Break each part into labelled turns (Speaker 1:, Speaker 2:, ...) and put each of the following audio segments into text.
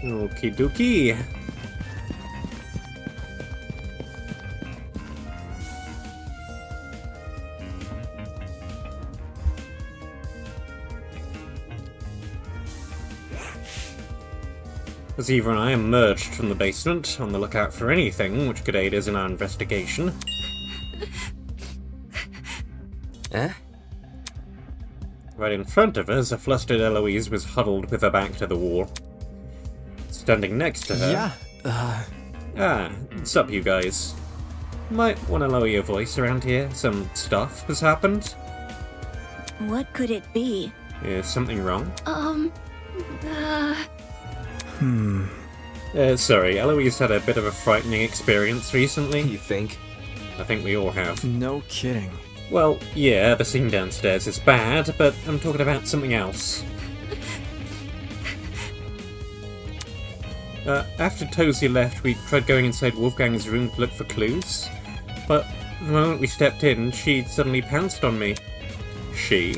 Speaker 1: Okie dokie. As Eva and I emerged from the basement, on the lookout for anything which could aid us in our investigation.
Speaker 2: Eh?
Speaker 1: Right in front of us, a flustered Eloise was huddled with her back to the wall. Standing next to her...
Speaker 2: Yeah,
Speaker 1: Ah, what's up, you guys? Might want to lower your voice around here. Some stuff has happened.
Speaker 3: What could it be?
Speaker 1: Is something wrong? Sorry, Eloise had a bit of a frightening experience recently.
Speaker 2: You think?
Speaker 1: I think we all have.
Speaker 2: No kidding.
Speaker 1: Well, yeah, the scene downstairs is bad, but I'm talking about something else. After Tozy left, we tried going inside Wolfgang's room to look for clues, but the moment we stepped in, she suddenly pounced on me. She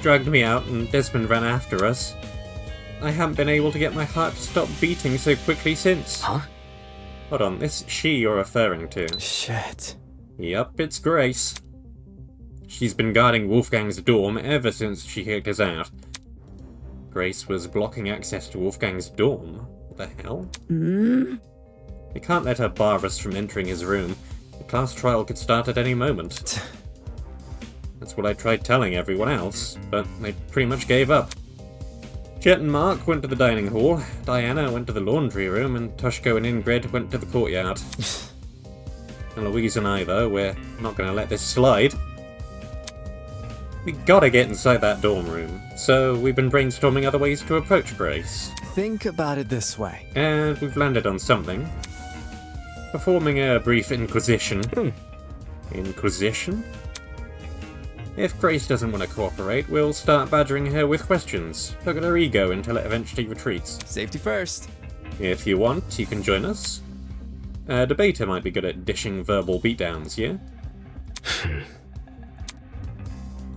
Speaker 1: dragged me out and Desmond ran after us. I haven't been able to get my heart to stop beating so quickly since.
Speaker 2: Huh?
Speaker 1: Hold on, this she you're referring to.
Speaker 2: Shit.
Speaker 1: Yup, it's Grace. She's been guarding Wolfgang's dorm ever since she kicked us out. Grace was blocking access to Wolfgang's dorm? What the hell? We can't let her bar us from entering his room. The class trial could start at any moment. That's what I tried telling everyone else, but they pretty much gave up. Jet and Mark went to the dining hall, Diana went to the laundry room, and Toshko and Ingrid went to the courtyard. And Louise and I, though, we're not going to let this slide. We gotta get inside that dorm room, so we've been brainstorming other ways to approach Grace.
Speaker 2: Think about it this way.
Speaker 1: And we've landed on something. Performing a brief inquisition. Inquisition? If Grace doesn't want to cooperate, we'll start badgering her with questions. Poke at her ego until it eventually retreats.
Speaker 2: Safety first.
Speaker 1: If you want, you can join us. A debater might be good at dishing verbal beatdowns, yeah?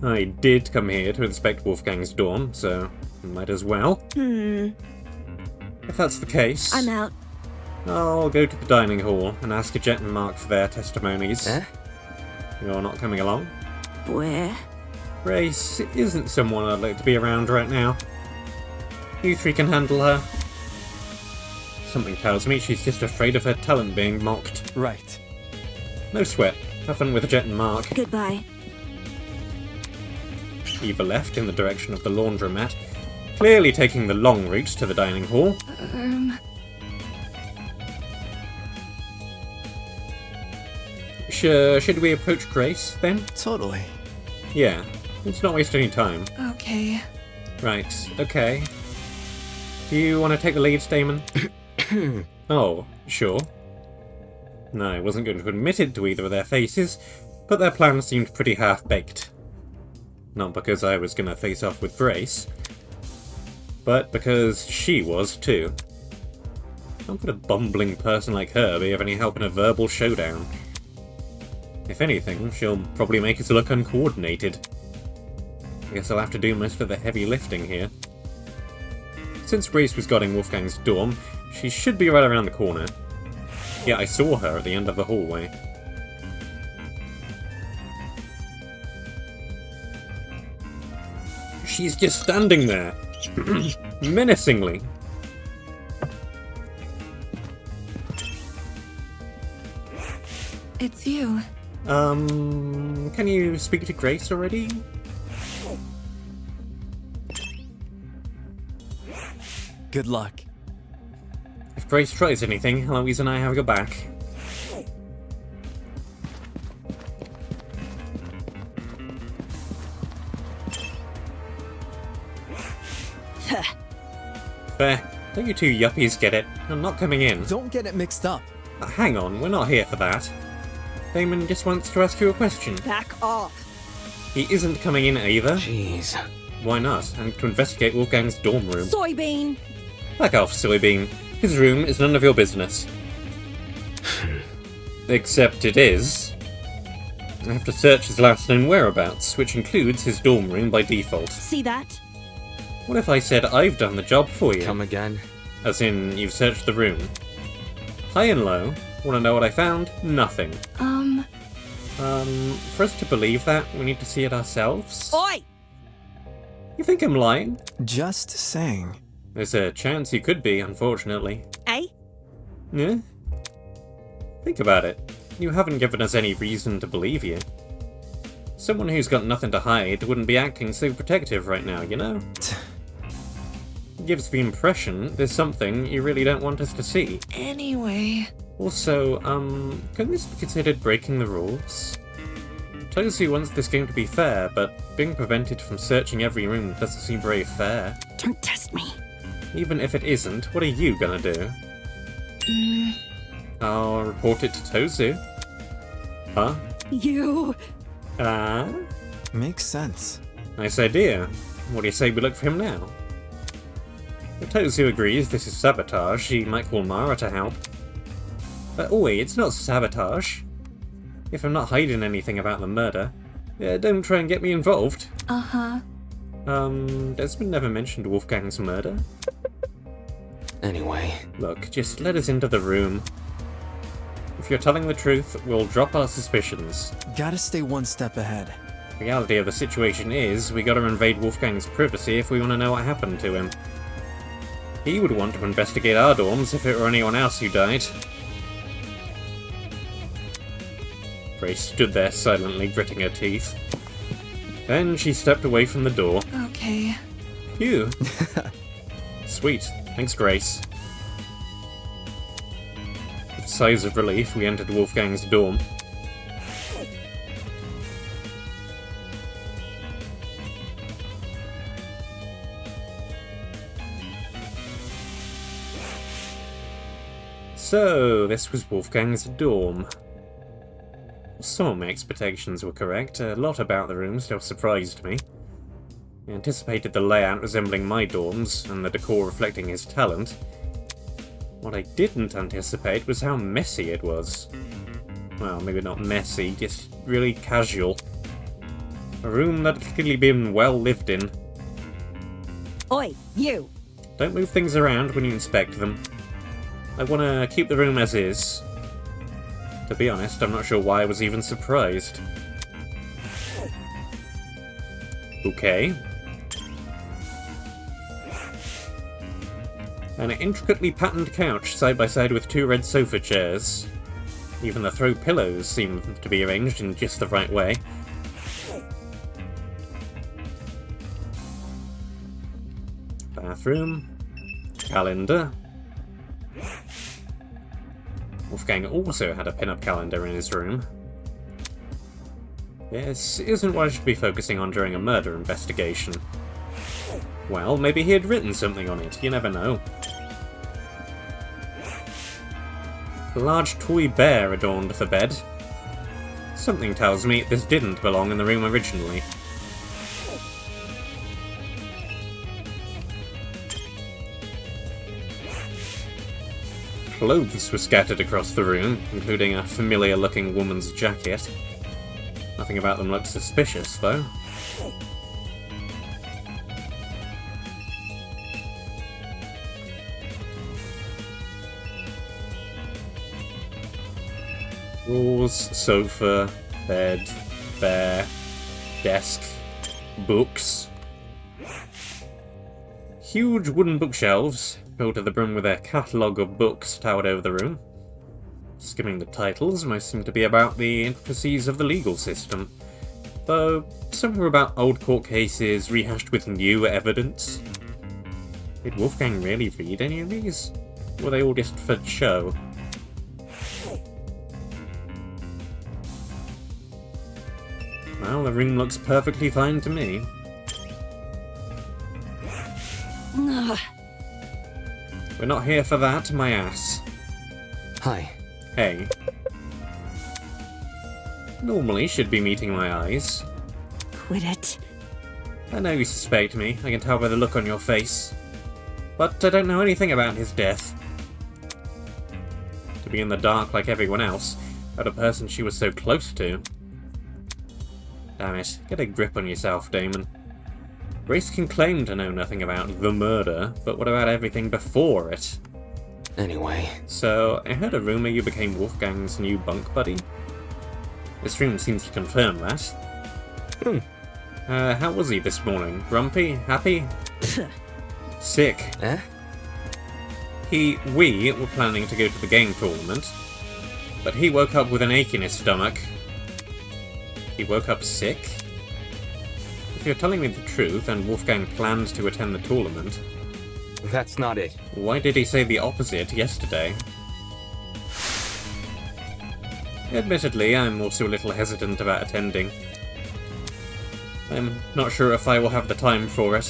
Speaker 1: I did come here to inspect Wolfgang's dorm, so might as well. If that's the case,
Speaker 3: I'm out.
Speaker 1: I'll go to the dining hall and ask Jet and Mark for their testimonies.
Speaker 2: Eh?
Speaker 1: You're not coming along?
Speaker 3: Where?
Speaker 1: Grace isn't someone I'd like to be around right now. You three can handle her. Something tells me she's just afraid of her talent being mocked.
Speaker 2: Right.
Speaker 1: No sweat. Have fun with Jet and Mark.
Speaker 3: Goodbye.
Speaker 1: Eva left in the direction of the laundromat, clearly taking the long route to the dining hall. Should we approach Grace, then?
Speaker 2: Totally.
Speaker 1: Yeah, let's not waste any time.
Speaker 3: Okay.
Speaker 1: Right, okay. Do you want to take the lead, Damon? Oh, sure. No, I wasn't going to admit it to either of their faces, but their plan seemed pretty half-baked. Not because I was going to face off with Grace, but because she was too. How could a bumbling person like her be of any help in a verbal showdown? If anything, she'll probably make us look uncoordinated. I guess I'll have to do most of the heavy lifting here. Since Grace was guarding Wolfgang's dorm, she should be right around the corner. Yeah, I saw her at the end of the hallway. She's just standing there, menacingly.
Speaker 3: It's you.
Speaker 1: Can you speak to Grace already?
Speaker 2: Good luck.
Speaker 1: If Grace tries anything, Eloise and I have your back. Fair. Don't you two yuppies get it? I'm not coming in.
Speaker 2: Don't get it mixed up.
Speaker 1: Hang on, we're not here for that. Damon just wants to ask you a question.
Speaker 3: Back off.
Speaker 1: He isn't coming in either.
Speaker 2: Jeez.
Speaker 1: Why not? And to investigate Wolfgang's dorm room.
Speaker 3: Soybean.
Speaker 1: Back off, Soybean. His room is none of your business. Except it is. I have to search his last known whereabouts, which includes his dorm room by default.
Speaker 3: See that?
Speaker 1: What if I said I've done the job for you?
Speaker 2: Come again?
Speaker 1: As in, you've searched the room. High and low. Want to know what I found? Nothing. For us to believe that, we need to see it ourselves.
Speaker 3: Oi!
Speaker 1: You think I'm lying?
Speaker 2: Just saying.
Speaker 1: There's a chance you could be, unfortunately.
Speaker 3: Eh?
Speaker 1: Yeah? Think about it. You haven't given us any reason to believe you. Someone who's got nothing to hide wouldn't be acting so protective right now, you know? It gives the impression there's something you really don't want us to see.
Speaker 3: Anyway.
Speaker 1: Also, can this be considered breaking the rules? Tozu wants this game to be fair, but being prevented from searching every room doesn't seem very fair.
Speaker 3: Don't test me.
Speaker 1: Even if it isn't, what are you gonna do? I'll report it to Tozu. Huh?
Speaker 3: You...
Speaker 2: Makes sense.
Speaker 1: Nice idea. What do you say we look for him now? If Tozu agrees this is sabotage, he might call Mara to help. But oi, it's not sabotage. If I'm not hiding anything about the murder, don't try and get me involved.
Speaker 3: Uh-huh.
Speaker 1: Desmond never mentioned Wolfgang's murder.
Speaker 2: Anyway.
Speaker 1: Look, just let us into the room. If you're telling the truth, we'll drop our suspicions.
Speaker 2: Gotta stay one step ahead.
Speaker 1: The reality of the situation is, we gotta invade Wolfgang's privacy if we want to know what happened to him. He would want to investigate our dorms if it were anyone else who died. Grace stood there silently, gritting her teeth. Then she stepped away from the door.
Speaker 3: Okay.
Speaker 1: Phew. Sweet. Thanks, Grace. With sighs of relief, we entered Wolfgang's dorm. So, this was Wolfgang's dorm. Some of my expectations were correct. A lot about the room still surprised me. I anticipated the layout resembling my dorms, and the decor reflecting his talent. What I didn't anticipate was how messy it was. Well, maybe not messy, just really casual. A room that had clearly been well lived in.
Speaker 3: Oi, you!
Speaker 1: Don't move things around when you inspect them. I want to keep the room as is. To be honest, I'm not sure why I was even surprised. Okay. An intricately patterned couch side by side with two red sofa chairs. Even the throw pillows seem to be arranged in just the right way. Bathroom. Calendar. Wolfgang also had a pin-up calendar in his room. This isn't what I should be focusing on during a murder investigation. Well, maybe he had written something on it, you never know. A large toy bear adorned the bed. Something tells me this didn't belong in the room originally. Clothes were scattered across the room, including a familiar-looking woman's jacket. Nothing about them looked suspicious, though. Drawers, sofa, bed, bear, desk, books. Huge wooden bookshelves, filled to the brim with a catalogue of books towered over the room. Skimming the titles, most seem to be about the intricacies of the legal system, though some were about old court cases rehashed with new evidence. Did Wolfgang really read any of these? Were they all just for show? Well, the room looks perfectly fine to me.
Speaker 3: Ugh.
Speaker 1: We're not here for that, my ass.
Speaker 2: Hi.
Speaker 1: Hey. Normally should be meeting my eyes.
Speaker 3: Quit it.
Speaker 1: I know you suspect me, I can tell by the look on your face. But I don't know anything about his death. To be in the dark like everyone else, about a person she was so close to. Damn it, get a grip on yourself, Damon. Grace can claim to know nothing about the murder, but what about everything before it?
Speaker 2: Anyway,
Speaker 1: So, I heard a rumor you became Wolfgang's new bunk buddy. This room seems to confirm that. How was he this morning? Grumpy? Happy? Sick.
Speaker 2: eh?
Speaker 1: We were planning to go to the game tournament, but he woke up with an ache in his stomach. He woke up sick? If you're telling me the truth, and Wolfgang planned to attend the tournament,
Speaker 2: That's not it.
Speaker 1: why did he say the opposite yesterday? Admittedly, I'm also a little hesitant about attending. I'm not sure if I will have the time for it.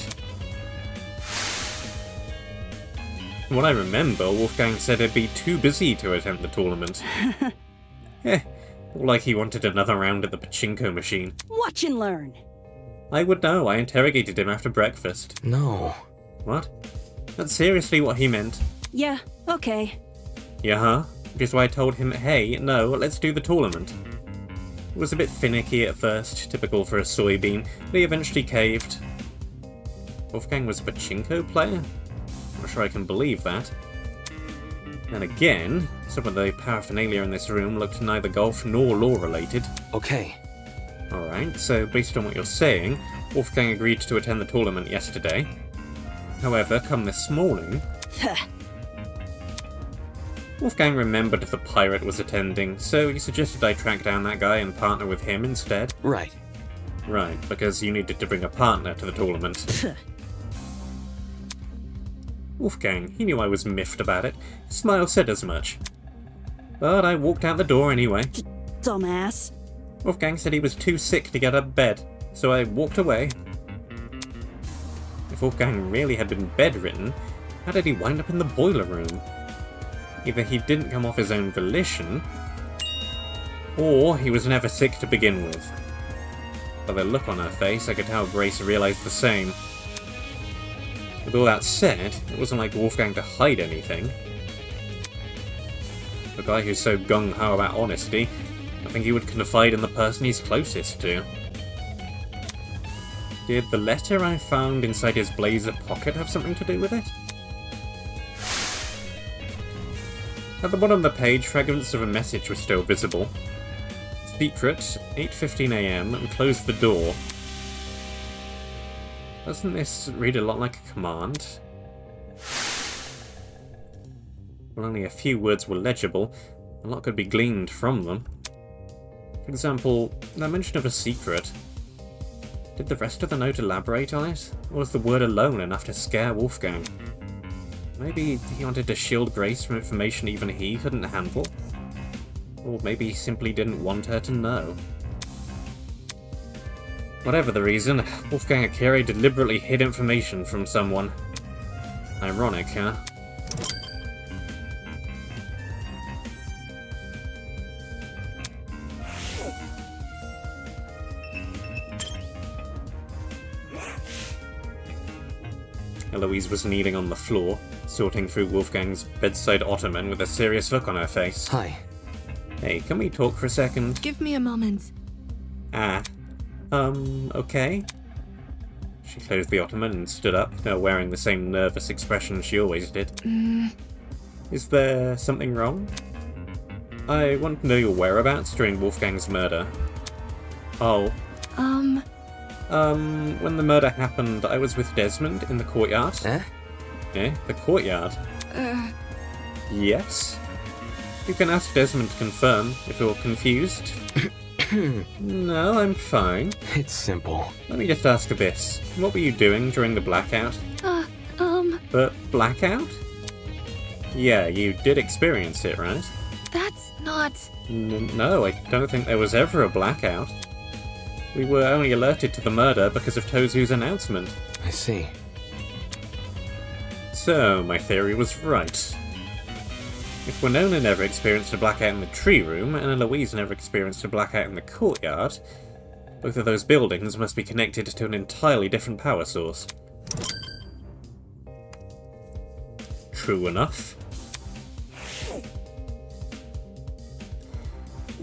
Speaker 1: From what I remember, Wolfgang said he'd be too busy to attend the tournament. More like he wanted another round at the pachinko machine.
Speaker 3: Watch and learn.
Speaker 1: I would know, I interrogated him after breakfast.
Speaker 2: No.
Speaker 1: What? That's seriously what he meant.
Speaker 3: Yeah, okay.
Speaker 1: Yeah, which is why I told him, hey, no, let's do the tournament. It was a bit finicky at first, typical for a soybean, but he eventually caved. Wolfgang was a pachinko player? Not sure I can believe that. And again, some of the paraphernalia in this room looked neither golf nor law related.
Speaker 2: Okay.
Speaker 1: Alright, so based on what you're saying, Wolfgang agreed to attend the tournament yesterday. However, come this morning, Wolfgang remembered the pirate was attending, so he suggested I track down that guy and partner with him instead.
Speaker 2: Right.
Speaker 1: Right, because you needed to bring a partner to the tournament. Wolfgang, he knew I was miffed about it. His smile said as much. But I walked out the door anyway.
Speaker 3: Dumbass.
Speaker 1: Wolfgang said he was too sick to get out of bed, so I walked away. If Wolfgang really had been bedridden, how did he wind up in the boiler room? Either he didn't come off his own volition, or he was never sick to begin with. By the look on her face, I could tell Grace realised the same. With all that said, it wasn't like Wolfgang to hide anything. A guy who's so gung-ho about honesty, I think he would confide in the person he's closest to. Did the letter I found inside his blazer pocket have something to do with it? At the bottom of the page, fragments of a message were still visible. Secret, 8:15 AM, and close the door. Doesn't this read a lot like a command? Well, only a few words were legible, a lot could be gleaned from them. For example, that mention of a secret. Did the rest of the note elaborate on it? Or was the word alone enough to scare Wolfgang? Maybe he wanted to shield Grace from information even he couldn't handle? Or maybe he simply didn't want her to know. Whatever the reason, Wolfgang Akira deliberately hid information from someone. Ironic, huh? Eloise was kneeling on the floor, sorting through Wolfgang's bedside ottoman with a serious look on her face.
Speaker 2: Hi.
Speaker 1: Hey, can we talk for a second?
Speaker 4: Give me a moment.
Speaker 1: Okay? She closed the ottoman and stood up, now wearing the same nervous expression she always did. Is there something wrong? I want to know your whereabouts during Wolfgang's murder. Oh. When the murder happened, I was with Desmond in the courtyard.
Speaker 2: Eh?
Speaker 1: The courtyard? Yes? You can ask Desmond to confirm if you're confused. No, I'm fine.
Speaker 2: It's simple.
Speaker 1: Let me just ask this. What were you doing during the blackout? The blackout? Yeah, you did experience it, right?
Speaker 4: That's not...
Speaker 1: No, I don't think there was ever a blackout. We were only alerted to the murder because of Tozu's announcement.
Speaker 2: I see.
Speaker 1: So, my theory was right. If Winona never experienced a blackout in the tree room, and Eloise never experienced a blackout in the courtyard, both of those buildings must be connected to an entirely different power source. True enough.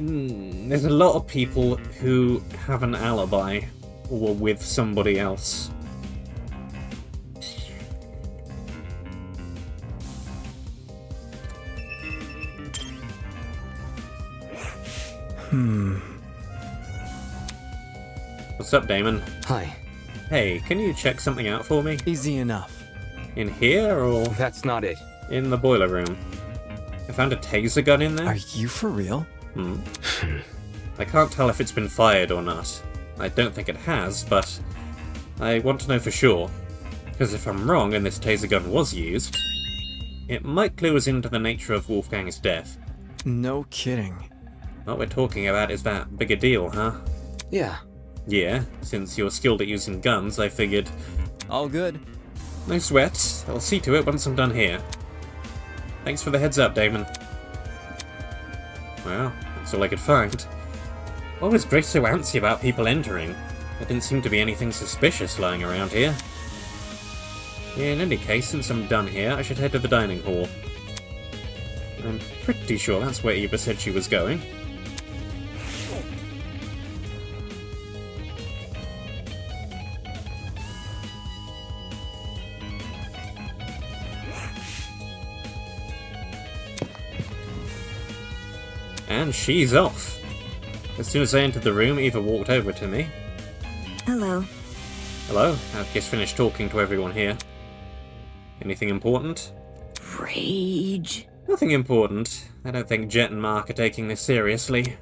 Speaker 1: There's a lot of people who have an alibi, or were with somebody else. What's up, Damon?
Speaker 2: Hi.
Speaker 1: Hey, can you check something out for me?
Speaker 5: Easy enough.
Speaker 1: In here, or
Speaker 2: That's not it.
Speaker 1: in the boiler room? I found a taser gun in there.
Speaker 5: Are you for real?
Speaker 1: I can't tell if it's been fired or not. I don't think it has, but I want to know for sure. Because if I'm wrong and this taser gun was used, it might clue us into the nature of Wolfgang's death.
Speaker 5: No kidding.
Speaker 1: What we're talking about is that big a deal, huh?
Speaker 2: Yeah.
Speaker 1: Yeah, since you're skilled at using guns, I figured.
Speaker 5: All good.
Speaker 1: No sweat. I'll see to it once I'm done here. Thanks for the heads up, Damon. Well, that's all I could find. Why was Grace so antsy about people entering? There didn't seem to be anything suspicious lying around here. In any case, since I'm done here, I should head to the dining hall. I'm pretty sure that's where Eva said she was going. And she's off. As soon as I entered the room, Eva walked over to me.
Speaker 4: Hello.
Speaker 1: Hello, I've just finished talking to everyone here. Anything important?
Speaker 4: Rage.
Speaker 1: Nothing important. I don't think Jet and Mark are taking this seriously.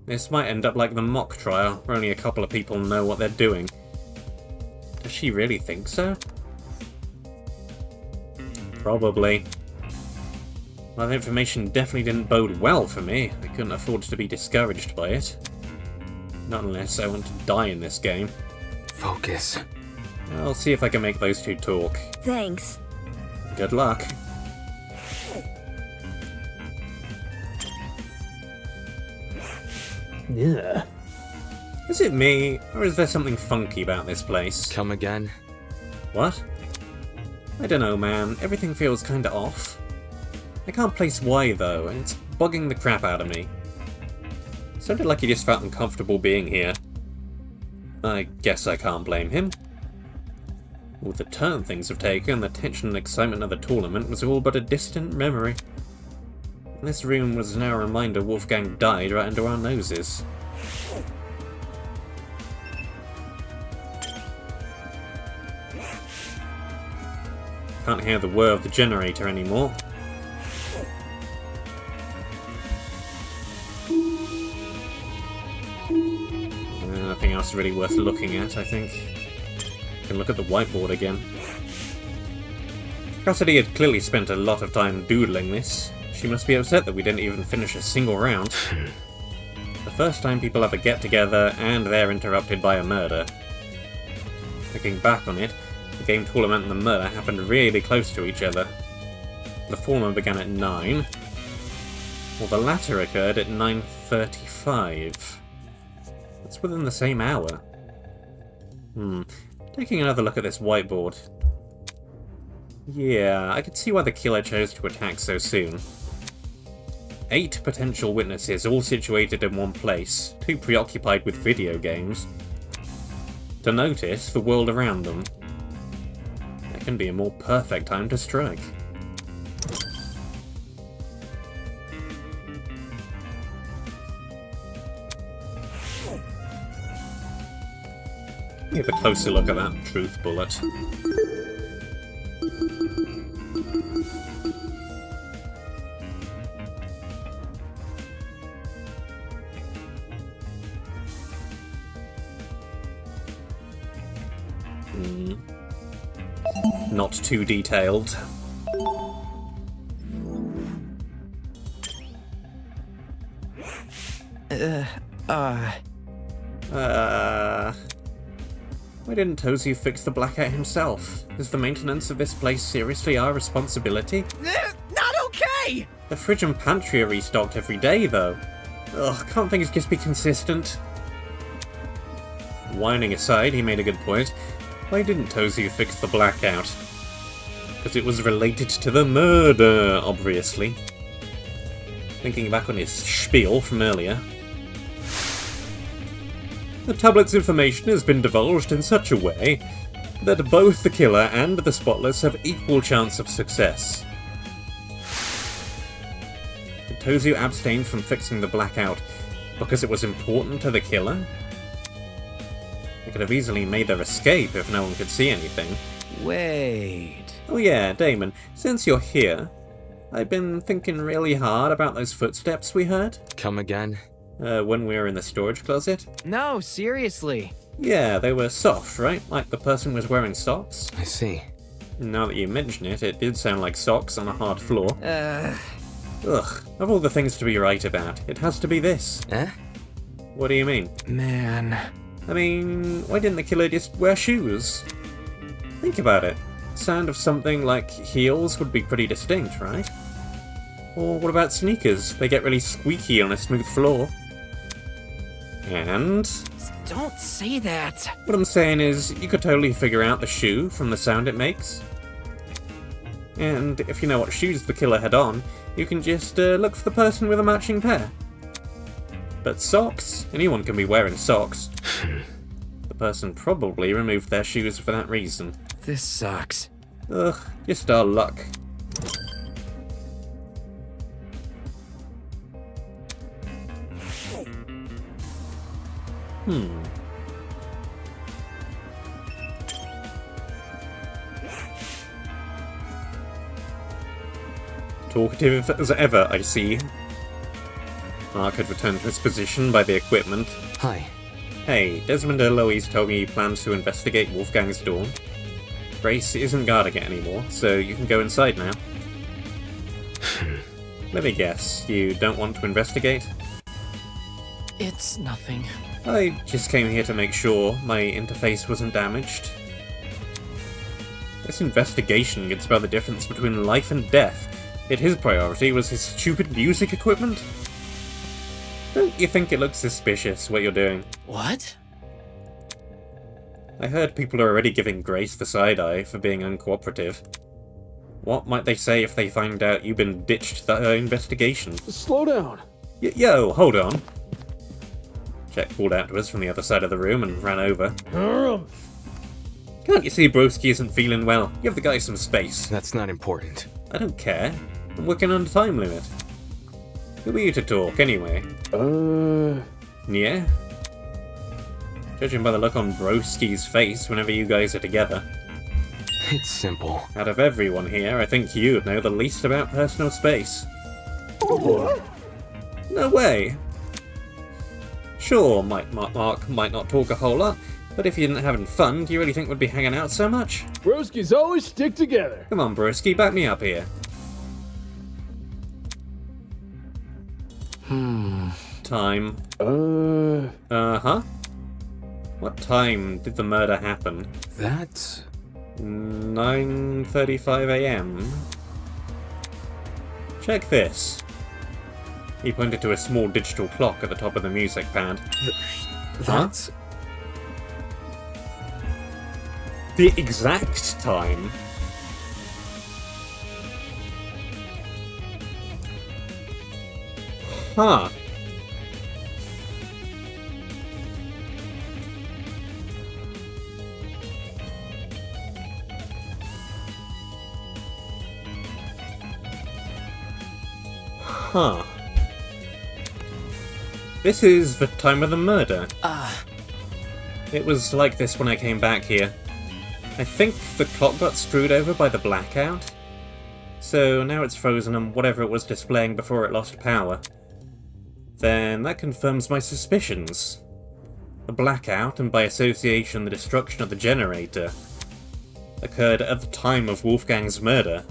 Speaker 1: This might end up like the mock trial, where only a couple of people know what they're doing. Does she really think so? Probably. Well, the information definitely didn't bode well for me. I couldn't afford to be discouraged by it. Not unless I want to die in this game.
Speaker 2: Focus.
Speaker 1: I'll see if I can make those two talk.
Speaker 4: Thanks.
Speaker 1: Good luck.
Speaker 5: Yeah.
Speaker 1: Is it me, or is there something funky about this place?
Speaker 2: Come again?
Speaker 1: What? I don't know, man. Everything feels kinda off. I can't place why, though, and it's bugging the crap out of me. Sounded like he just felt uncomfortable being here. I guess I can't blame him. With the turn things have taken, the tension and excitement of the tournament was all but a distant memory. This room was now a reminder Wolfgang died right under our noses. Can't hear the whir of the generator anymore. Nothing else really worth looking at, I think. Can look at the whiteboard again. Cassidy had clearly spent a lot of time doodling this. She must be upset that we didn't even finish a single round. The first time people ever get together, and they're interrupted by a murder. Looking back on it, the game tournament and the murder happened really close to each other. The former began at 9, while the latter occurred at 9:35. It's within the same hour. Taking another look at this whiteboard. Yeah, I could see why the killer chose to attack so soon. 8 potential witnesses, all situated in one place, too preoccupied with video games to notice the world around them. There can be a more perfect time to strike. Give a closer look at that truth bullet. Not too detailed. Why didn't Tozu fix the blackout himself? Is the maintenance of this place seriously our responsibility?
Speaker 5: Not okay!
Speaker 1: The fridge and pantry are restocked every day, though. Ugh, can't things just be consistent? Whining aside, he made a good point. Why didn't Tozu fix the blackout? Because it was related to the murder, obviously. Thinking back on his spiel from earlier. The tablet's information has been divulged in such a way that both the killer and the spotless have equal chance of success. Did Tozu abstain from fixing the blackout Because it was important to the killer? They could have easily made their escape if no one could see anything.
Speaker 5: Wait.
Speaker 1: Oh yeah, Damon, since you're here, I've been thinking really hard about those footsteps we heard.
Speaker 2: Come again?
Speaker 1: When we were in the storage closet.
Speaker 5: No, seriously.
Speaker 1: Yeah, they were soft, right? Like the person was wearing socks.
Speaker 2: I see.
Speaker 1: Now that you mention it, it did sound like socks on a hard floor.
Speaker 5: Uh,
Speaker 1: Ugh, of all the things to be right about, it has to be this.
Speaker 2: Eh?
Speaker 1: What do you mean?
Speaker 5: man.
Speaker 1: I mean, why didn't the killer just wear shoes? Think about it. Sound of something like heels would be pretty distinct, right? Or what about sneakers? They get really squeaky on a smooth floor. And
Speaker 5: Don't say that.
Speaker 1: what I'm saying is, you could totally figure out the shoe from the sound it makes. And if you know what shoes the killer had on, you can just look for the person with a matching pair. But socks? Anyone can be wearing socks. The person probably removed their shoes for that reason.
Speaker 5: This sucks.
Speaker 1: Ugh, just our luck. Talkative as ever, I see. Mark had returned to his position by the equipment.
Speaker 2: Hi.
Speaker 1: Hey, Desmond Eloise told me he plans to investigate Wolfgang's dorm. Grace isn't guarding it anymore, so you can go inside now. Let me guess, you don't want to investigate?
Speaker 5: It's nothing.
Speaker 1: I just came here to make sure my interface wasn't damaged. This investigation gets about the difference between life and death, yet his priority was his stupid music equipment? Don't you think it looks suspicious, what you're doing?
Speaker 5: What?
Speaker 1: I heard people are already giving Grace the side-eye for being uncooperative. What might they say if they find out you've been ditched the investigation?
Speaker 6: Slow down.
Speaker 1: Yo, hold on. Jack called out to us from the other side of the room and ran over. Can't you see Broski isn't feeling well? Give the guy some space.
Speaker 2: That's not important.
Speaker 1: I don't care. I'm working on a time limit. Who are you to talk, anyway? Yeah? Judging by the look on Broski's face whenever you guys are together.
Speaker 2: It's simple.
Speaker 1: Out of everyone here, I think you'd know the least about personal space. No way! Sure, Mark might not talk a whole lot, but if you didn't having fun, do you really think we'd be hanging out so much?
Speaker 6: Broskies always stick together.
Speaker 1: Come on, Broski, back me up here. Time. Uh-huh. What time did the murder happen?
Speaker 2: That's...
Speaker 1: 9:35 AM. Check this. He pointed to a small digital clock at the top of the music pad.
Speaker 2: That's...
Speaker 1: The exact time. Huh. Huh. This is the time of the murder. It was like this when I came back here. I think the clock got screwed over by the blackout. So now it's frozen on whatever it was displaying before it lost power. Then that confirms my suspicions. The blackout, and by association the destruction of the generator, occurred at the time of Wolfgang's murder.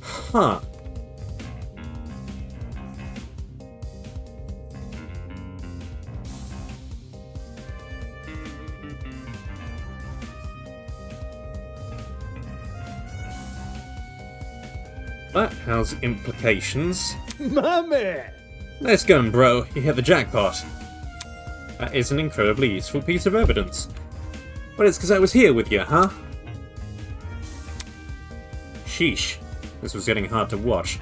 Speaker 1: Huh. That has implications.
Speaker 6: My man.
Speaker 1: Nice going, bro. You hit the jackpot. That is an incredibly useful piece of evidence. But it's because I was here with you, huh? Sheesh. This was getting hard to watch.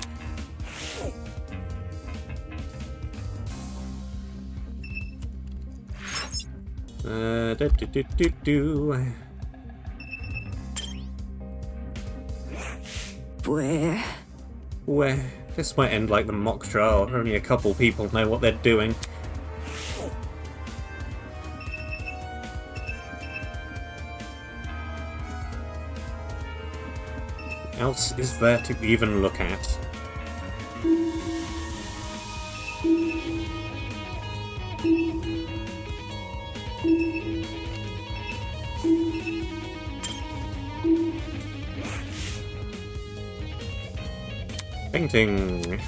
Speaker 4: Where?
Speaker 1: Where? This might end like the mock trial. Only a couple people know what they're doing. Else is there to even look at? Painting.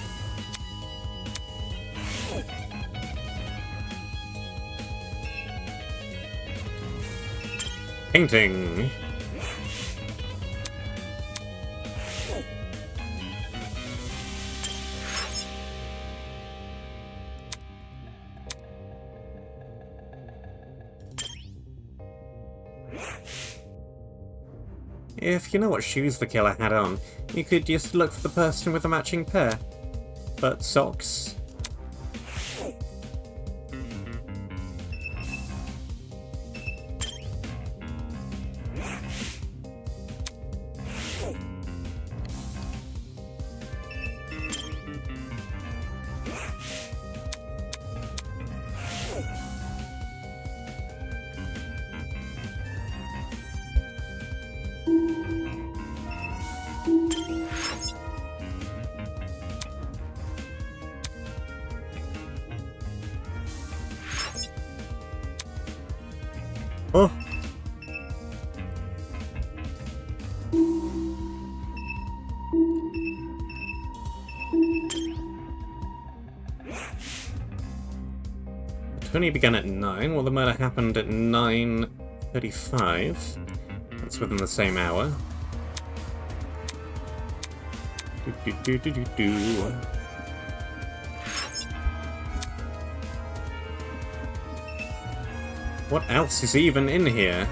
Speaker 1: Painting. If you know what shoes the killer had on, you could just look for the person with a matching pair. But socks? Oh. It only began at 9. Well, the murder happened at 9:35. That's within the same hour. Do. What else is even in here?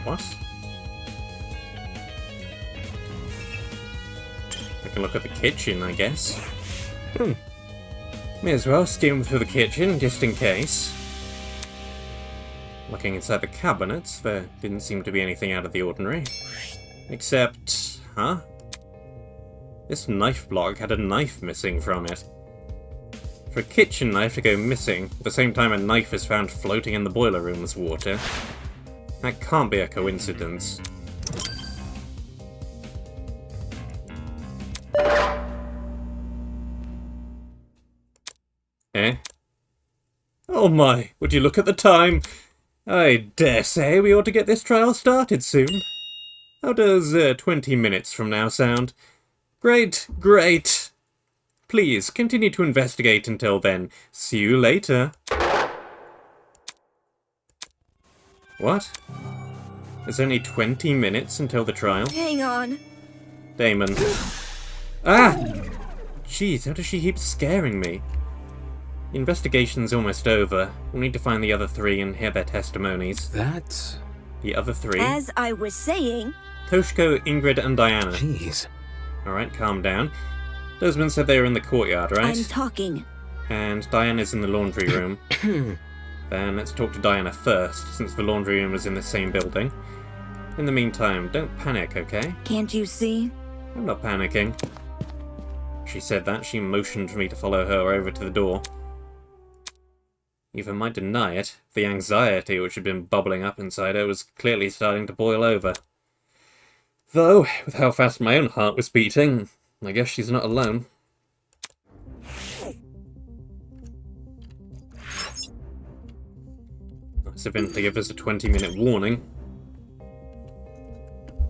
Speaker 1: What? I can look at the kitchen, I guess. May as well skim through the kitchen, just in case. Looking inside the cabinets, there didn't seem to be anything out of the ordinary. Except... huh? This knife block had a knife missing from it. For a kitchen knife to go missing, at the same time a knife is found floating in the boiler room's water. That can't be a coincidence. Eh? Oh my, would you look at the time? I dare say we ought to get this trial started soon. How does 20 minutes from now sound? Great, great. Please, continue to investigate until then. See you later. What? There's only 20 minutes until the trial?
Speaker 4: Hang on.
Speaker 1: Damon. Ah! Jeez, how does she keep scaring me? The investigation's almost over. We'll need to find the other three and hear their testimonies.
Speaker 2: That's...
Speaker 1: The other three?
Speaker 4: As I was saying...
Speaker 1: Toshiko, Ingrid, and Diana.
Speaker 2: Jeez.
Speaker 1: Alright, calm down. Desmond said they were in the courtyard, right?
Speaker 4: I'm talking.
Speaker 1: And Diana's in the laundry room. Then let's talk to Diana first, since the laundry room is in the same building. In the meantime, don't panic, okay?
Speaker 4: Can't you see?
Speaker 1: I'm not panicking. She said that. She motioned for me to follow her over to the door. Even might deny it. The anxiety which had been bubbling up inside her was clearly starting to boil over. Though, with how fast my own heart was beating, I guess she's not alone. Nice of him to give us a 20-minute warning.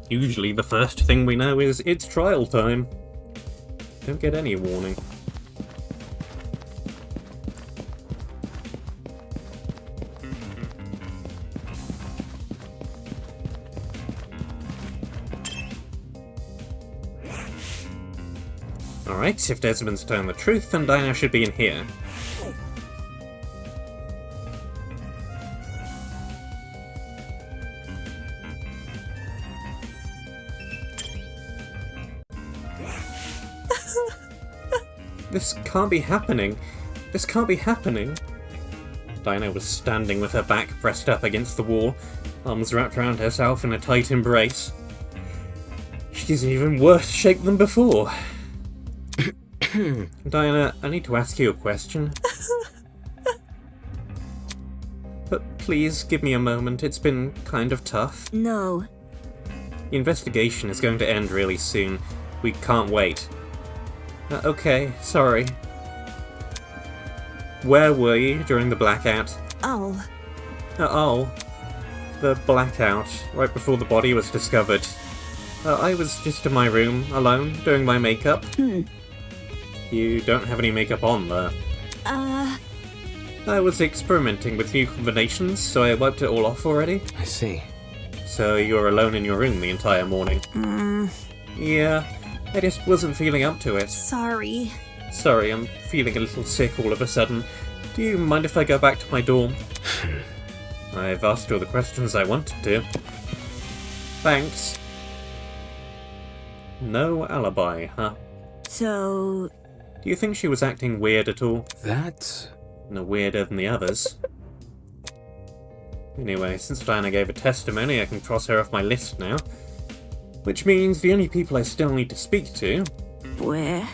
Speaker 1: Usually the first thing we know is it's trial time. Don't get any warning. Alright, if Desmond's telling the truth, then Diana should be in here. This can't be happening. This can't be happening. Diana was standing with her back pressed up against the wall, arms wrapped around herself in a tight embrace. She's in even worse shape than before. Diana, I need to ask you a question. But please give me a moment, it's been kind of tough.
Speaker 4: No.
Speaker 1: The investigation is going to end really soon. We can't wait. Okay, sorry. Where were you during the blackout?
Speaker 4: Oh.
Speaker 1: The blackout, right before the body was discovered. I was just in my room, alone, doing my makeup. You don't have any makeup on, though. I was experimenting with new combinations, so I wiped it all off already.
Speaker 2: I see.
Speaker 1: So you were alone in your room the entire morning? Yeah, I just wasn't feeling up to it.
Speaker 4: Sorry.
Speaker 1: Sorry, I'm feeling a little sick all of a sudden. Do you mind if I go back to my dorm? I've asked all the questions I wanted to. Thanks. No alibi, huh?
Speaker 4: So...
Speaker 1: Do you think she was acting weird at all?
Speaker 2: That...
Speaker 1: No weirder than the others. Anyway, since Diana gave a testimony, I can cross her off my list now. Which means the only people I still need to speak to...
Speaker 4: Where?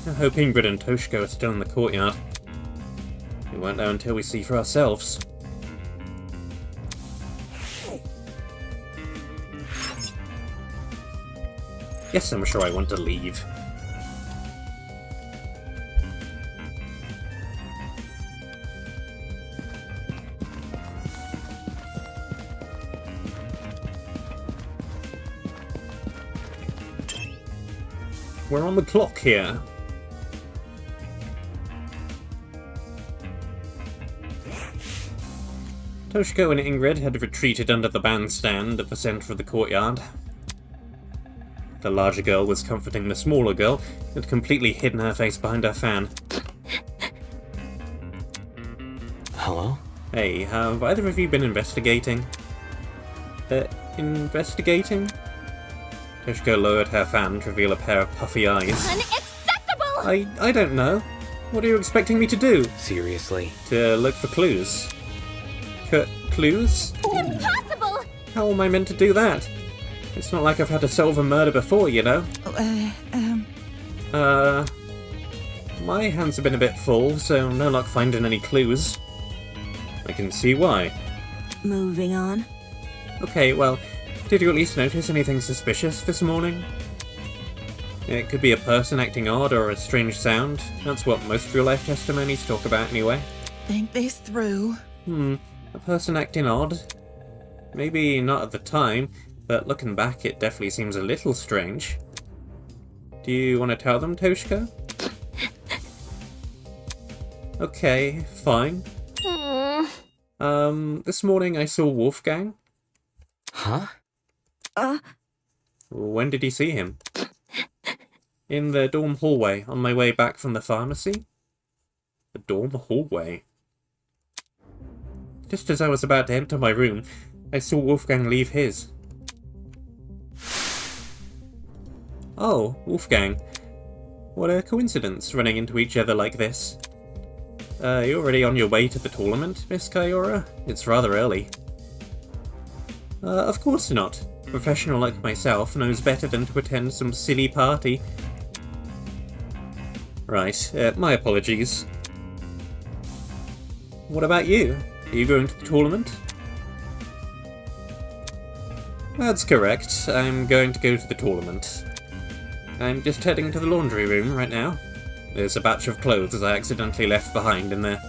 Speaker 1: I hope Ingrid and Toshko are still in the courtyard. We won't know until we see for ourselves. Yes, I'm sure I want to leave. We're on the clock here. Toshko and Ingrid had retreated under the bandstand at the centre of the courtyard. The larger girl was comforting the smaller girl, who had completely hidden her face behind her fan.
Speaker 2: Hello?
Speaker 1: Hey, have either of you been investigating? Investigating? Toshko lowered her fan to reveal a pair of puffy eyes.
Speaker 4: Unacceptable!
Speaker 1: I don't know. What are you expecting me to do?
Speaker 2: Seriously?
Speaker 1: To look for clues? Clues?
Speaker 4: Impossible!
Speaker 1: How am I meant to do that? It's not like I've had to solve a murder before, you know? My hands have been a bit full, so no luck finding any clues. I can see why.
Speaker 4: Moving on.
Speaker 1: Okay, well, did you at least notice anything suspicious this morning? It could be a person acting odd or a strange sound. That's what most real-life testimonies talk about anyway.
Speaker 7: Think this through.
Speaker 1: A person acting odd? Maybe not at the time, but looking back it definitely seems a little strange. Do you want to tell them, Toshko? Okay, fine. This morning I saw Wolfgang.
Speaker 2: Huh?
Speaker 1: When did you see him? In the dorm hallway, on my way back from the pharmacy. The dorm hallway? Just as I was about to enter my room, I saw Wolfgang leave his. Oh, Wolfgang. What a coincidence, running into each other like this. You're already on your way to the tournament, Miss Kaiora? It's rather early. Of course not. A professional like myself knows better than to attend some silly party. Right, my apologies. What about you? Are you going to the tournament? That's correct. I'm going to go to the tournament. I'm just heading to the laundry room right now. There's a batch of clothes I accidentally left behind in there.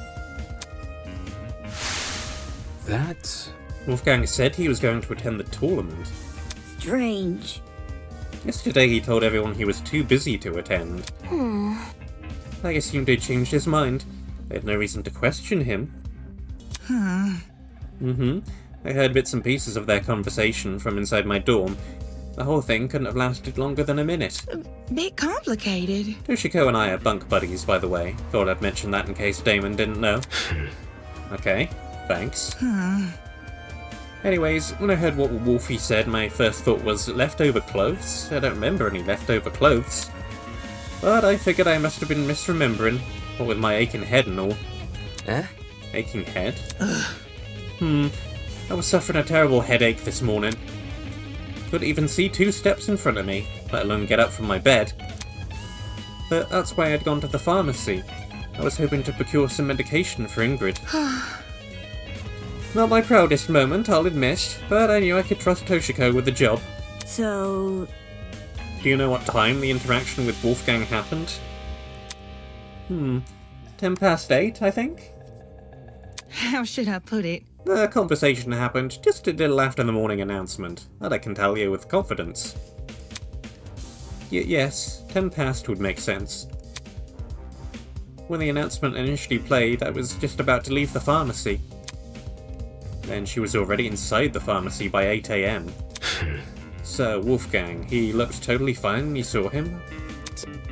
Speaker 2: That...
Speaker 1: Wolfgang said he was going to attend the tournament.
Speaker 4: Strange.
Speaker 1: Yesterday he told everyone he was too busy to attend. I assumed he'd changed his mind. I had no reason to question him. I heard bits and pieces of their conversation from inside my dorm. The whole thing couldn't have lasted longer than a minute.
Speaker 7: Bit complicated.
Speaker 1: Toshiko and I are bunk buddies, by the way. Thought I'd mention that in case Damon didn't know. Okay, thanks. Anyways, when I heard what Wolfie said, my first thought was leftover clothes? I don't remember any leftover clothes. But I figured I must have been misremembering, what with my aching head and all.
Speaker 2: Eh?
Speaker 1: Aching head? I was suffering a terrible headache this morning. Couldn't even see 2 steps in front of me, let alone get up from my bed. But that's why I'd gone to the pharmacy. I was hoping to procure some medication for Ingrid. Not my proudest moment, I'll admit, but I knew I could trust Toshiko with the job.
Speaker 3: So,
Speaker 1: Do you know what time the interaction with Wolfgang happened? 8:10, I think?
Speaker 7: How should I put it?
Speaker 1: The conversation happened just a little after the morning announcement, that I can tell you with confidence. Yes, 10 past would make sense. When the announcement initially played, I was just about to leave the pharmacy. Then she was already inside the pharmacy by 8 AM. Sir Wolfgang, he looked totally fine when you saw him?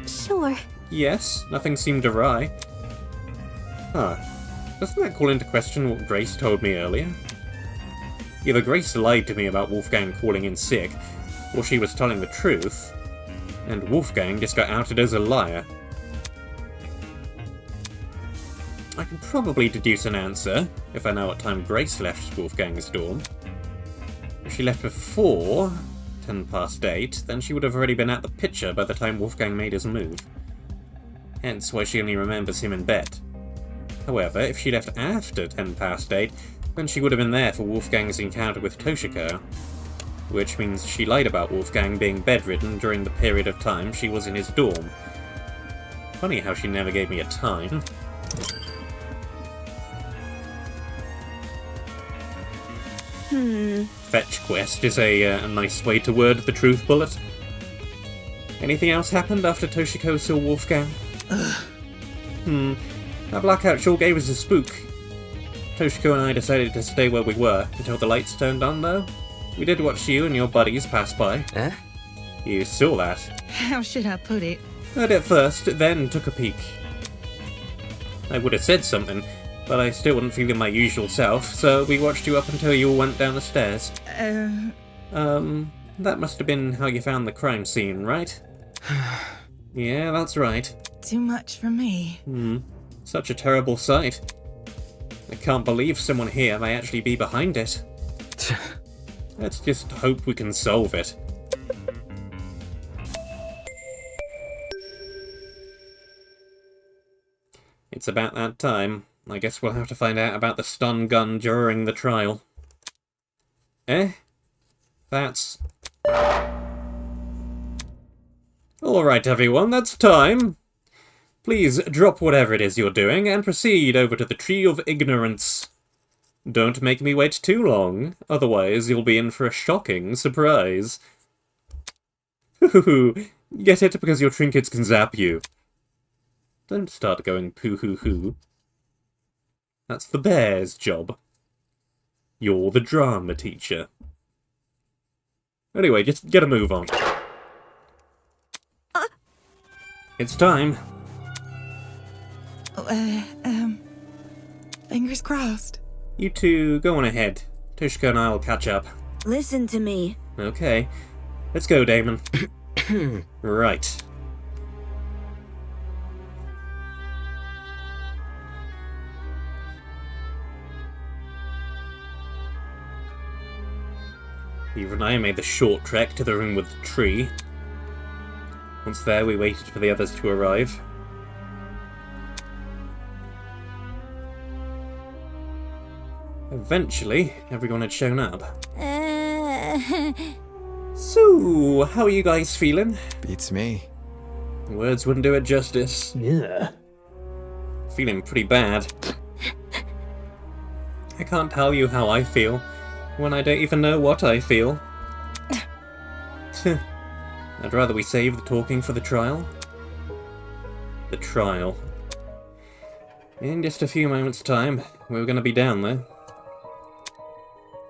Speaker 4: Sure.
Speaker 1: Yes, nothing seemed awry. Huh. Doesn't that call into question what Grace told me earlier? Either Grace lied to me about Wolfgang calling in sick, or she was telling the truth, and Wolfgang just got outed as a liar. I can probably deduce an answer, if I know what time Grace left Wolfgang's dorm. If she left before 8:10, then she would have already been at the picture by the time Wolfgang made his move. Hence why she only remembers him in bed. However, if she left after 8:10, then she would have been there for Wolfgang's encounter with Toshiko, which means she lied about Wolfgang being bedridden during the period of time she was in his dorm. Funny how she never gave me a time. Fetch quest is a nice way to word the truth bullet. Anything else happened after Toshiko saw Wolfgang? That blackout sure gave us a spook. Toshiko and I decided to stay where we were until the lights turned on, though. We did watch you and your buddies pass by.
Speaker 2: Eh?
Speaker 1: You saw that.
Speaker 7: How should I put it?
Speaker 1: Heard it first, then took a peek. I would have said something, but I still wasn't feeling my usual self, so we watched you up until you all went down the stairs. That must have been how you found the crime scene, right? Yeah, that's right.
Speaker 7: Too much for me.
Speaker 1: Such a terrible sight. I can't believe someone here may actually be behind it. Let's just hope we can solve it. It's about that time. I guess we'll have to find out about the stun gun during the trial. Eh? That's... Alright everyone, that's time. Please drop whatever it is you're doing and proceed over to the Tree of Ignorance. Don't make me wait too long, otherwise you'll be in for a shocking surprise. Hoo-hoo-hoo. Get it because your trinkets can zap you. Don't start going poo-hoo-hoo. That's the bear's job. You're the drama teacher. Anyway, just get a move on. It's time.
Speaker 7: Fingers crossed.
Speaker 1: You two, go on ahead. Toshiko and I will catch up.
Speaker 3: listen to me.
Speaker 1: Okay. Let's go, Damon. Right. Eve and I made the short trek to the room with the tree. Once there, we waited for the others to arrive. Eventually, everyone had shown up. So, how are you guys feeling?
Speaker 8: Beats me.
Speaker 1: Words wouldn't do it justice.
Speaker 6: Yeah.
Speaker 1: Feeling pretty bad. I can't tell you how I feel when I don't even know what I feel. I'd rather we save the talking for the trial. The trial. In just a few moments' time, we're going to be down there.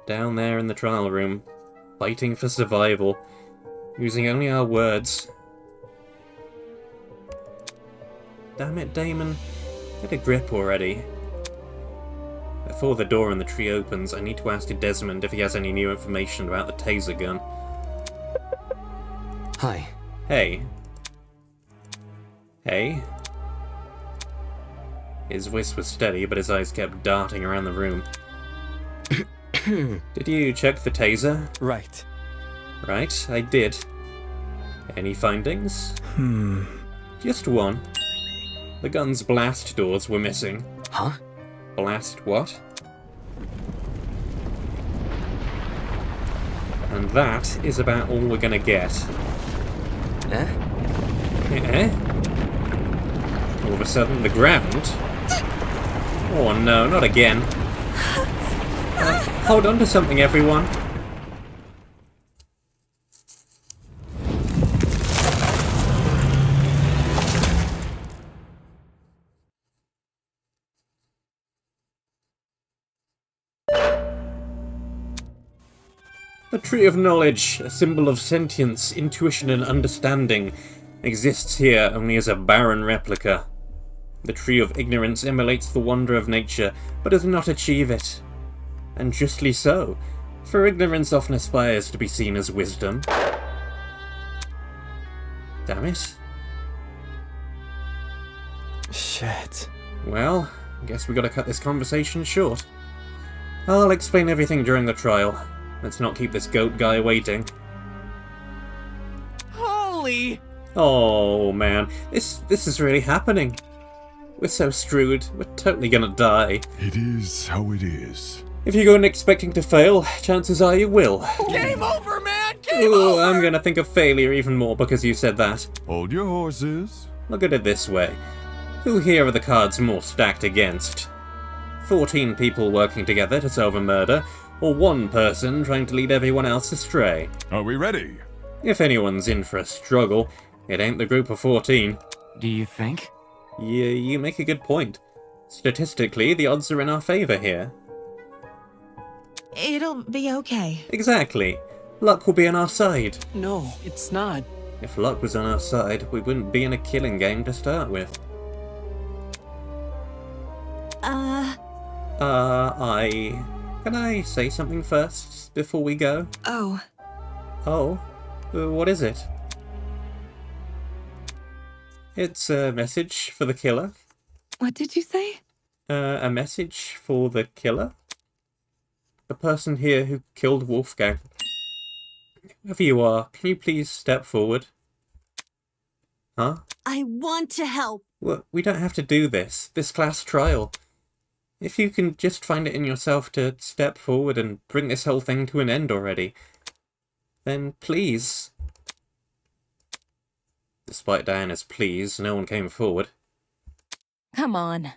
Speaker 1: Down there in the trial room, fighting for survival, using only our words. Damn it, Damon. Get a grip already. Before the door in the tree opens, I need to ask Desmond if he has any new information about the taser gun.
Speaker 2: Hi.
Speaker 1: Hey. Hey? His voice was steady, but his eyes kept darting around the room. Did you check the taser?
Speaker 5: Right.
Speaker 1: Right, I did. Any findings? Just one. The gun's blast doors were missing.
Speaker 2: Huh?
Speaker 1: Blast what? And that is about all we're gonna get.
Speaker 2: Eh?
Speaker 1: Eh? All of a sudden, the ground? Oh no, not again. Hold on to something, everyone. The Tree of Knowledge, a symbol of sentience, intuition, and understanding, exists here only as a barren replica. The Tree of Ignorance emulates the wonder of nature, but does not achieve it. And justly so, for ignorance often aspires to be seen as wisdom. Damn it.
Speaker 5: Shit.
Speaker 1: Well, I guess we gotta cut this conversation short. I'll explain everything during the trial. Let's not keep this goat guy waiting.
Speaker 5: Holy!
Speaker 1: Oh man, this is really happening. We're so screwed. We're totally gonna die.
Speaker 8: It is how it is.
Speaker 1: If you go in expecting to fail, chances are you will.
Speaker 5: Game over, man! Game
Speaker 1: Ooh,
Speaker 5: over!
Speaker 1: I'm gonna think of failure even more because you said that.
Speaker 8: Hold your horses.
Speaker 1: Look at it this way. Who here are the cards more stacked against? 14 people working together to solve a murder, or one person trying to lead everyone else astray?
Speaker 8: Are we ready?
Speaker 1: If anyone's in for a struggle, it ain't the group of 14.
Speaker 5: Do you think?
Speaker 1: Yeah, you make a good point. Statistically, the odds are in our favor here.
Speaker 7: It'll be okay.
Speaker 1: Exactly. Luck will be on our side.
Speaker 5: No, it's not.
Speaker 1: If luck was on our side, we wouldn't be in a killing game to start with. Can I say something first before we go?
Speaker 7: Oh,
Speaker 1: Oh? What is it? It's a message for the killer.
Speaker 7: what did you say?
Speaker 1: A message for the killer? The person here who killed Wolfgang. Whoever you are, can you please step forward? Huh?
Speaker 3: I want to help.
Speaker 1: Well, we don't have to do this class trial. If you can just find it in yourself to step forward and bring this whole thing to an end already, then please. Despite Diana's pleas, no one came forward.
Speaker 9: Come on.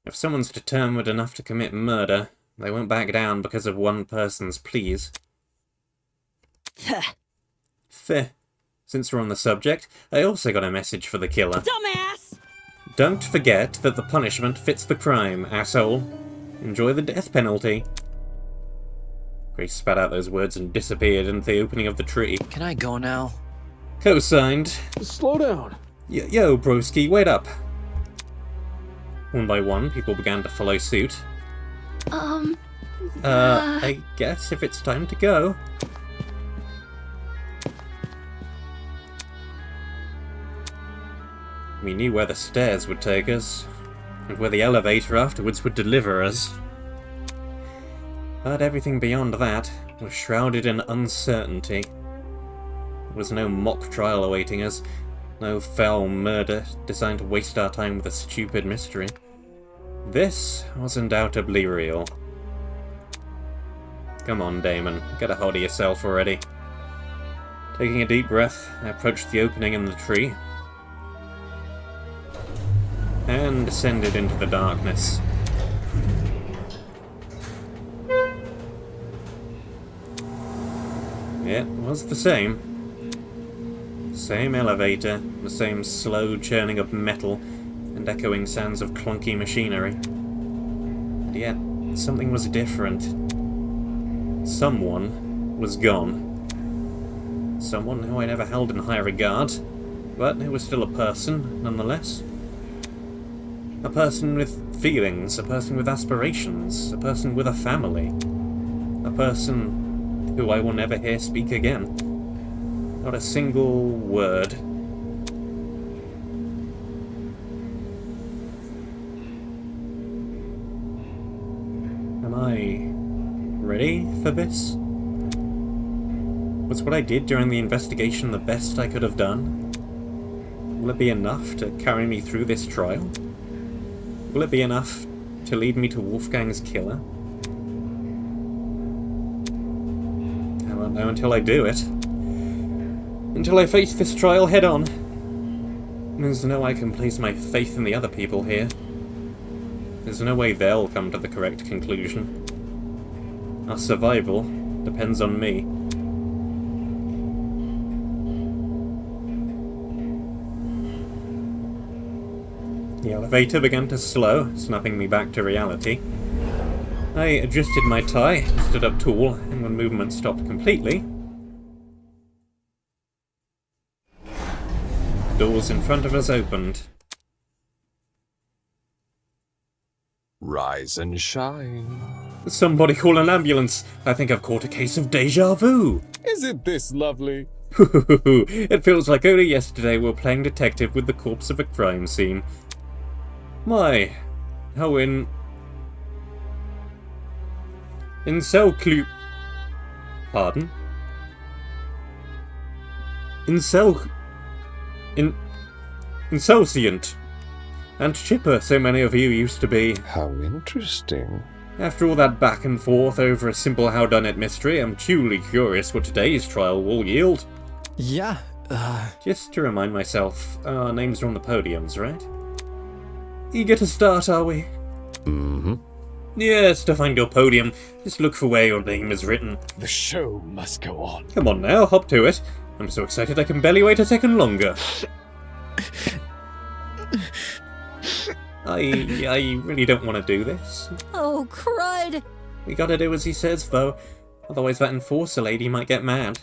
Speaker 1: If someone's determined enough to commit murder, they won't back down because of one person's pleas. Fair. Since we're on the subject, I also got a message for the killer.
Speaker 3: Dumbass!
Speaker 1: Don't forget that the punishment fits the crime, asshole. Enjoy the death penalty. Grace spat out those words and disappeared into the opening of the tree.
Speaker 5: Can I go now?
Speaker 1: Co-signed.
Speaker 6: Slow down.
Speaker 1: Yo, broski, wait up. One by one, people began to follow suit. I guess if it's time to go. We knew where the stairs would take us, and where the elevator afterwards would deliver us. But everything beyond that was shrouded in uncertainty. There was no mock trial awaiting us, no foul murder designed to waste our time with a stupid mystery. This was undoubtedly real. Come on, Damon, get a hold of yourself already. Taking a deep breath, I approached the opening in the tree and descended into the darkness. It was the same. Same elevator, the same slow churning of metal and echoing sounds of clunky machinery. And yet, something was different. Someone was gone. Someone who I never held in high regard, but who was still a person, nonetheless. A person with feelings, a person with aspirations, a person with a family. A person who I will never hear speak again. Not a single word. I ready for this? Was what I did during the investigation the best I could have done? Will it be enough to carry me through this trial? Will it be enough to lead me to Wolfgang's killer? I won't know until I do it. Until I face this trial head on. There's no way I can place my faith in the other people here. There's no way they'll come to the correct conclusion. Our survival depends on me. The elevator began to slow, snapping me back to reality. I adjusted my tie, stood up tall, and when movement stopped completely, doors in front of us opened.
Speaker 10: Rise and shine.
Speaker 1: Somebody call an ambulance! I think I've caught a case of deja vu!
Speaker 10: Isn't this lovely?
Speaker 1: It feels like only yesterday we were playing detective with the corpse of a crime scene. My, how in Pardon? Insouciant and chipper so many of you used to be.
Speaker 10: How interesting.
Speaker 1: After all that back and forth over a simple how-done-it mystery, I'm truly curious what today's trial will yield.
Speaker 5: Yeah,
Speaker 1: Just to remind myself, our names are on the podiums, right? Eager to start, are we?
Speaker 10: Mm-hmm.
Speaker 1: Yes, to find your podium, just look for where your name is written.
Speaker 10: The show must go on.
Speaker 1: Come on now, hop to it. I'm so excited I can barely wait a second longer. I really don't want to do this.
Speaker 3: Oh, crud!
Speaker 1: We gotta do as he says, though. Otherwise that enforcer lady might get mad.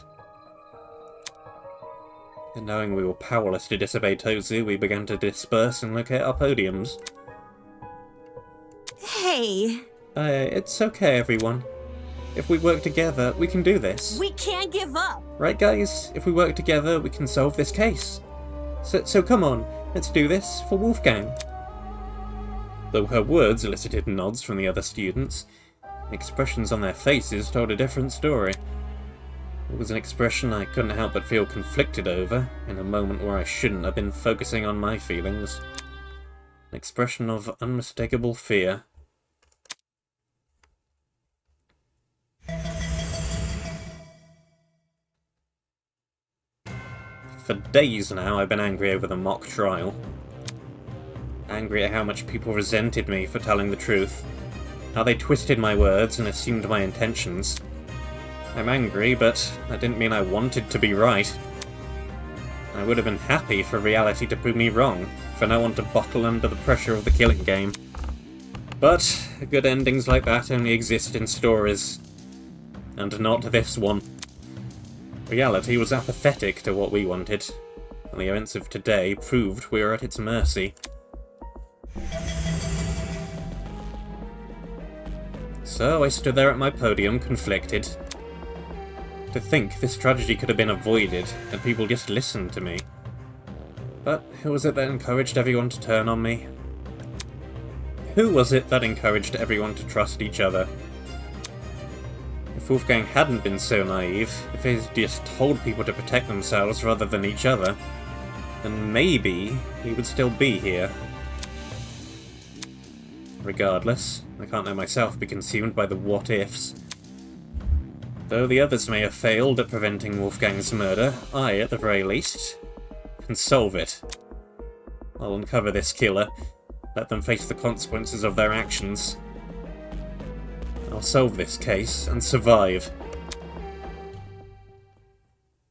Speaker 1: And knowing we were powerless to disobey Tozu, we began to disperse and locate our podiums.
Speaker 3: Hey,
Speaker 1: It's okay, everyone. If we work together, we can do this.
Speaker 3: we can't give up.
Speaker 1: Right, guys? If we work together, we can solve this case. So come on, let's do this for Wolfgang. Though her words elicited nods from the other students, expressions on their faces told a different story. It was an expression I couldn't help but feel conflicted over, in a moment where I shouldn't have been focusing on my feelings. An expression of unmistakable fear. For days now I've been angry over the mock trial. Angry at how much people resented me for telling the truth. How they twisted my words and assumed my intentions. I'm angry, but that didn't mean I wanted to be right. I would have been happy for reality to prove me wrong, for no one to buckle under the pressure of the killing game. But good endings like that only exist in stories. And not this one. Reality was apathetic to what we wanted, and the events of today proved we were at its mercy. So I stood there at my podium, conflicted. To think this tragedy could have been avoided, and people just listened to me. But who was it that encouraged everyone to turn on me? Who was it that encouraged everyone to trust each other? If Wolfgang hadn't been so naive, if he had just told people to protect themselves rather than each other, then maybe he would still be here. Regardless, I can't let myself be consumed by the what-ifs. Though the others may have failed at preventing Wolfgang's murder, I, at the very least, can solve it. I'll uncover this killer, let them face the consequences of their actions. I'll solve this case and survive.